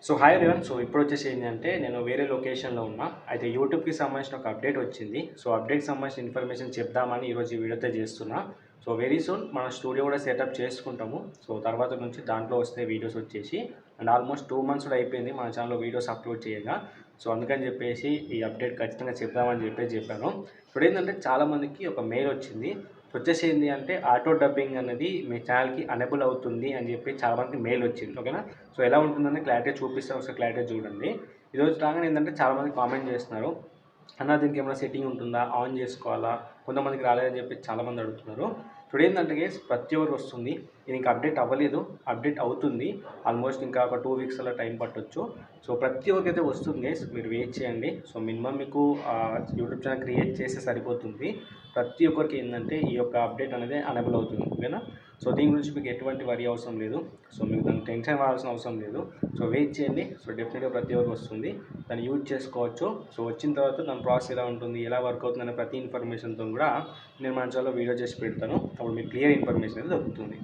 So hi everyone. So ఇప్పుడు వచ్చేసి ఏంటంటే నేను వేరే లొకేషన్లో ఉన్నా. అయితే యూట్యూబ్కి సంబంధించిన ఒక అప్డేట్ వచ్చింది. సో అప్డేట్కి సంబంధించిన ఇన్ఫర్మేషన్ చెప్దామని ఈరోజు ఈ వీడియోతో చేస్తున్నా. సో వెరీ సూన్ మన స్టూడియో కూడా సెటప్ చేసుకుంటాము. సో తర్వాత నుంచి దాంట్లో వస్తే వీడియోస్ వచ్చేసి అండ్ ఆల్మోస్ట్ 2 months కూడా అయిపోయింది మన ఛానల్లో వీడియోస్ అప్లోడ్ చేయగా. సో అందుకని చెప్పేసి ఈ అప్డేట్ ఖచ్చితంగా చెప్దామని చెప్పాను. ఇప్పుడు ఏంటంటే చాలామందికి ఒక మెయిల్ వచ్చింది. వచ్చేసి ఏంటి అంటే ఆటో డబ్బింగ్ అనేది మీ ఛానల్కి అనేబుల్ అవుతుంది అని చెప్పి చాలామందికి మెయిల్ వచ్చింది. ఓకేనా. సో ఎలా ఉంటుందని క్లారిటీ చూపిస్తాను, ఒకసారి క్లారిటీ చూడండి. ఈరోజు రాగానే ఏంటంటే చాలామంది కామెంట్ చేస్తున్నారు, అన్న దీనికి ఏమైనా సెట్టింగ్ ఉంటుందా, ఆన్ చేసుకోవాలా, కొంతమందికి రాలేదని చెప్పి చాలామంది అడుగుతున్నారు. ఇప్పుడు ఏంటంటే గైస్ ప్రతి ఒక్కరికి వస్తుంది. ఇది ఇంకా అప్డేట్ అవ్వలేదు, అప్డేట్ అవుతుంది. ఆల్మోస్ట్ ఇంకా ఒక 2 weeks అలా టైం పట్టొచ్చు. సో ప్రతి ఒక్కరికి అయితే వస్తుంది గైస్, మీరు వెయిట్ చేయండి. సో మినిమం మీకు యూట్యూబ్ ఛానల్ క్రియేట్ చేస్తే సరిపోతుంది. ప్రతి ఒక్కరికి ఏంటంటే ఈ యొక్క అప్డేట్ అనేది అనేబుల్ అవుతుంది. ఓకేనా. సో దీని గురించి మీకు ఎటువంటి వరి అవసరం లేదు. సో మీకు దాన్ని టెన్షన్ పడాల్సిన అవసరం లేదు. సో వెయిట్ చేయండి. సో డెఫినెట్గా ప్రతి ఒక్కరికి వస్తుంది, దాన్ని యూజ్ చేసుకోవచ్చు. సో వచ్చిన తర్వాత దాని ప్రాసెస్ ఎలా ఉంటుంది, ఎలా వర్క్ అవుతుంది అనే ప్రతి ఇన్ఫర్మేషన్తో కూడా నేను మన ఛానల్లో వీడియో చేసి పెడతాను. అప్పుడు మీకు క్లియర్ ఇన్ఫర్మేషన్ అనేది దొరుకుతుంది.